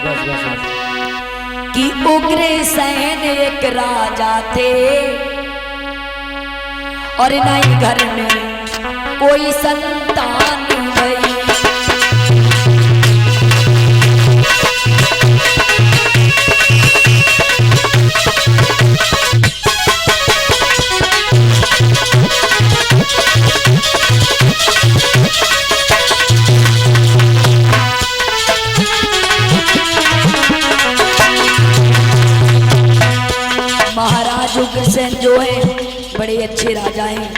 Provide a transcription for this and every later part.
कि उग्रसेन एक राजा थे और नहीं घर में कोई संतान भई। महाराज उग्रसेन जो है बड़े अच्छे राजा हैं।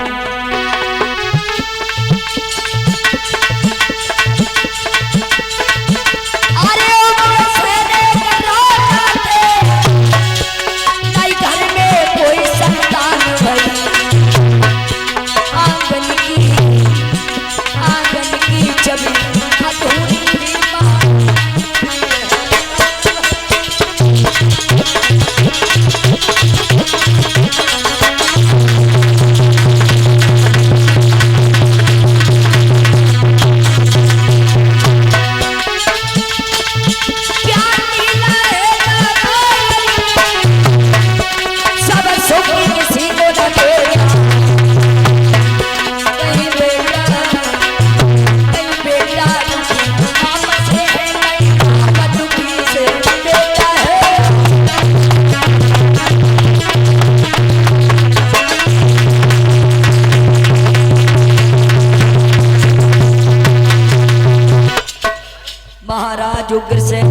महाराज उग्रसेन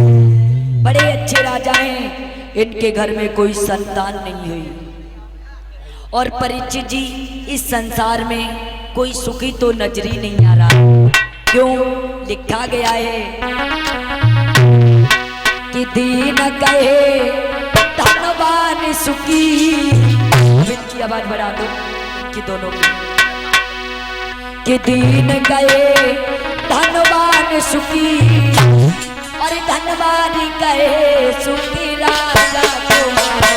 बड़े अच्छे राजा हैं। इनके घर में कोई संतान नहीं हुई और परीक्षित जी इस संसार में कोई सुखी तो नजरी नहीं आ रहा। क्यों? लिखा गया है कि दीन कहे धनवान सुखी। इनकी आवाज बढ़ा दो कि दोनों की। दीन कहे धनवान सुखी और धनवान कहे सुखी राजा तुम्हारा।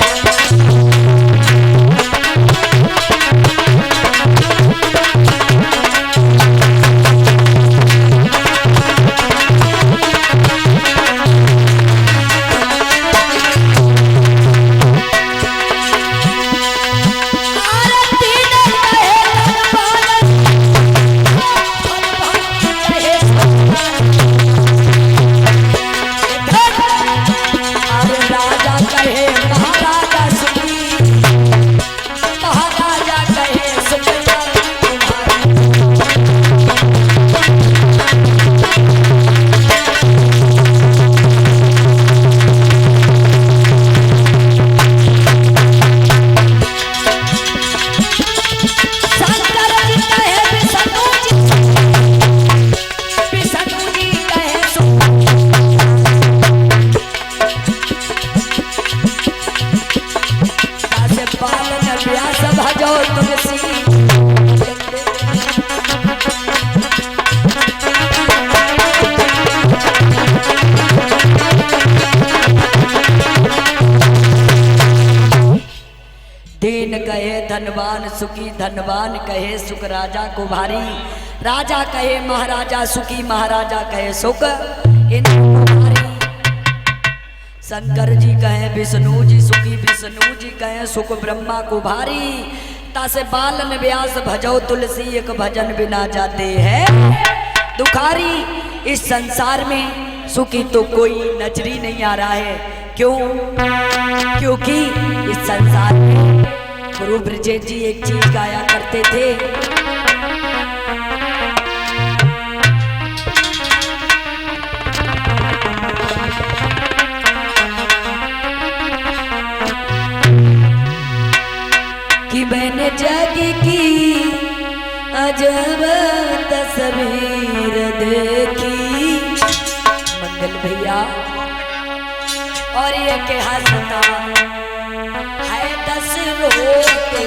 दीन कहे धनवान सुखी, धनवान कहे सुख राजा को भारी। राजा कहे महाराजा सुखी, महाराजा कहे सुख इनको भारी। शंकर जी कहे विष्णु जी सुखी, विष्णु जी कहे सुख ब्रह्मा को भारी। तासे बालन व्यास भजो तुलसी, एक भजन बिना जाते हैं दुखारी। इस संसार में सुखी तो कोई नजरी नहीं आ रहा है। क्यों? क्योंकि इस संसार में गुरु ब्रजेश जी एक चीज गाया करते थे, कि मैंने जग की अजब तस्वीर देखी। मंगल भैया और ये के हंसता है 10 रोते।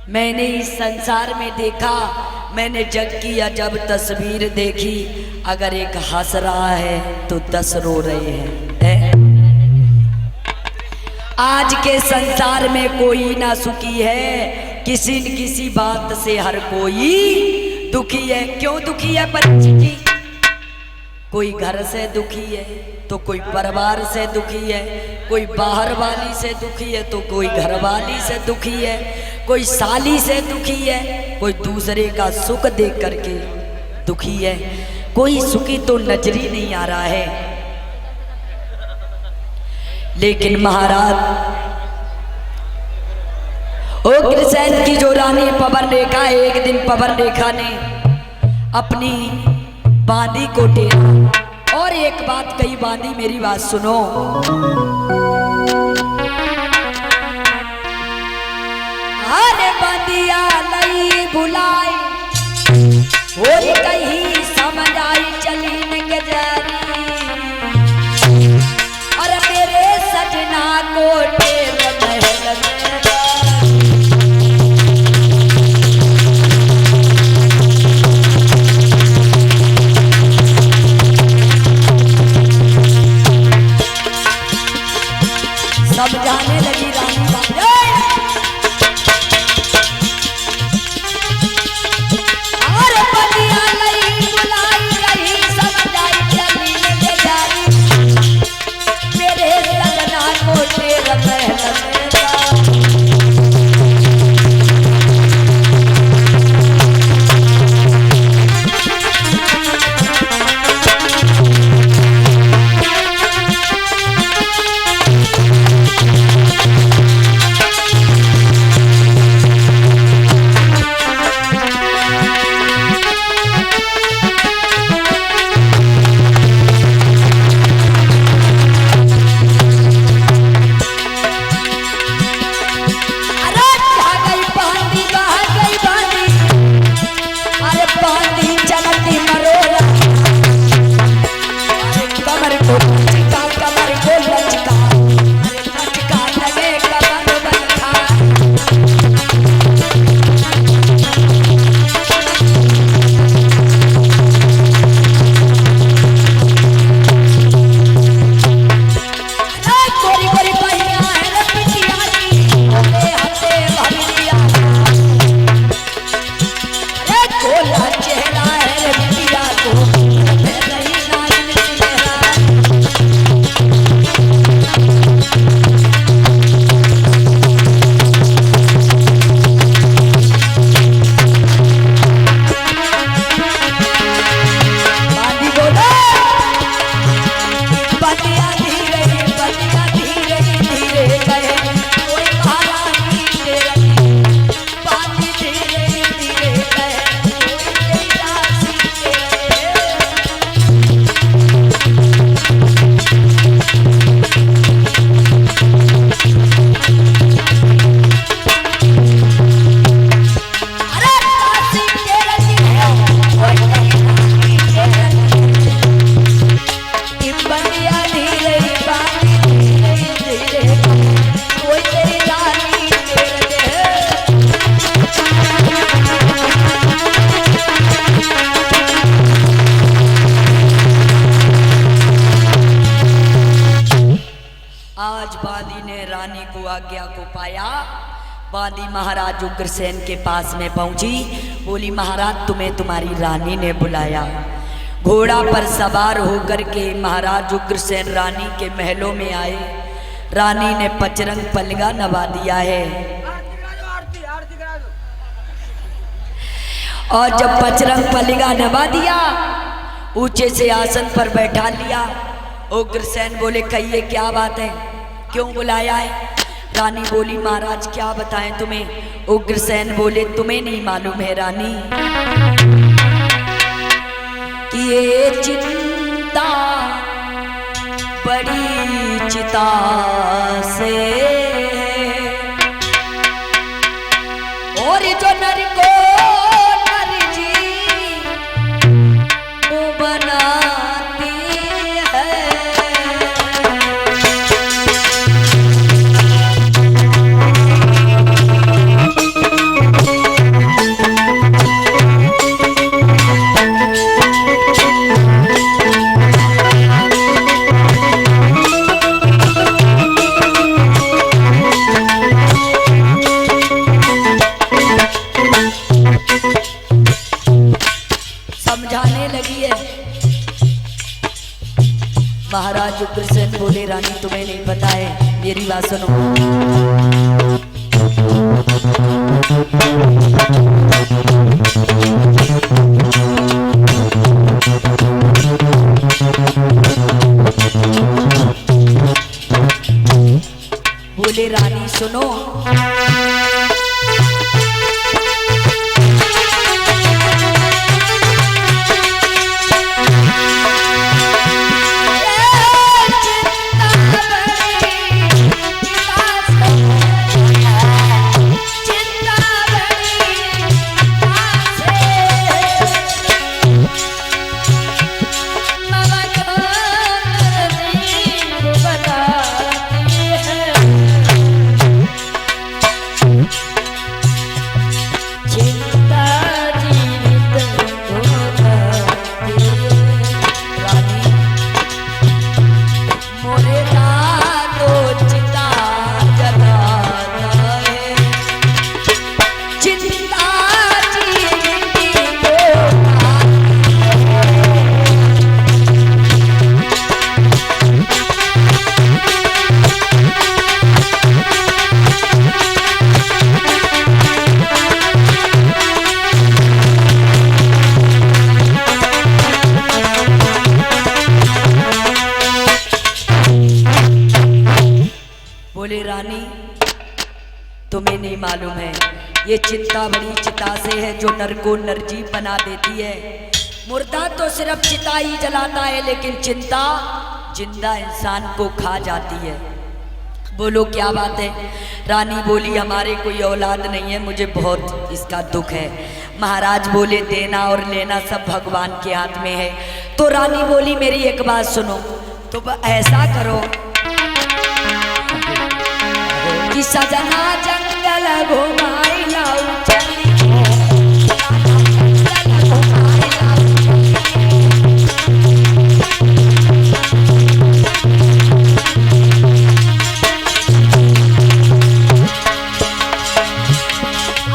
मैंने इस संसार में देखा, मैंने जग की अजब तस्वीर देखी, अगर एक हंस रहा है तो 10 रो रहे हैं। आज के संसार में कोई ना सुखी है, किसी न किसी बात से हर कोई दुखी है। क्यों दुखी है परीक्षित जी? कोई घर से दुखी है तो कोई परिवार से दुखी है, कोई बाहर वाली से दुखी है तो कोई घर वाली से दुखी है, कोई साली से दुखी है, कोई दूसरे का सुख देख करके दुखी है। कोई सुखी तो नजरी नहीं आ रहा है। लेकिन महाराज ओ कृष्ण की जो रानी पवन रेखा, एक दिन पवन रेखा ने अपनी बांदी को टेरा और एक बात कही, बांदी मेरी बात सुनो। अरे बांदिया नहीं बुलाई और कहीं समझ आई चली न गजारी, और मेरे सजना को टेर महल सब जाने लगी रानी अरे बनिया नहीं बुलाई रही सब जाई चली ले जाई, मेरे सजना को टेर महल बांदी महाराज उग्रसेन के पास में पहुंची, बोली महाराज तुम्हें तुम्हारी रानी ने बुलाया। घोड़ा पर सवार होकर के महाराज उग्रसेन रानी के महलों में आए। रानी ने पचरंग पलगा नवा दिया है, और जब पचरंग पलगा नवा दिया ऊंचे से आसन पर बैठा लिया। उग्रसेन बोले कहिए क्या बात है, क्यों बुलाया है? रानी बोली महाराज क्या बताएं तुम्हें। उग्रसेन बोले तुम्हें नहीं मालूम है रानी कि ये चिंता बड़ी चिता से, और जो नर को नर जी वो बनाती है। महाराज उग्रसेन बोले रानी तुम्हें नहीं पता है, मेरी बात सुनो। बोले रानी सुनो, बोले रानी तुम्हें नहीं मालूम है, ये चिंता बड़ी चिता से है जो नर को नरजीव बना देती है। मुर्दा तो सिर्फ चिता ही जलाता है, लेकिन चिंता जिंदा इंसान को खा जाती है। बोलो क्या बात है? रानी बोली हमारे कोई औलाद नहीं है, मुझे बहुत इसका दुख है। महाराज बोले देना और लेना सब भगवान के हाथ में है। तो रानी बोली मेरी एक बात सुनो, तो ऐसा करो कि सजना जंगल घुमाई लाऊ चली,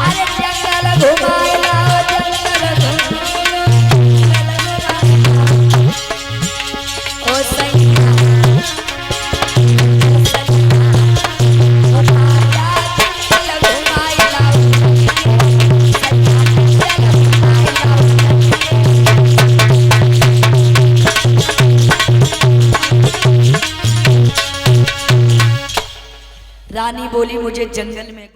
अरे जंगल घुमाई लाओ, जंगल ओ सैया रानी बोली मुझे जंगल में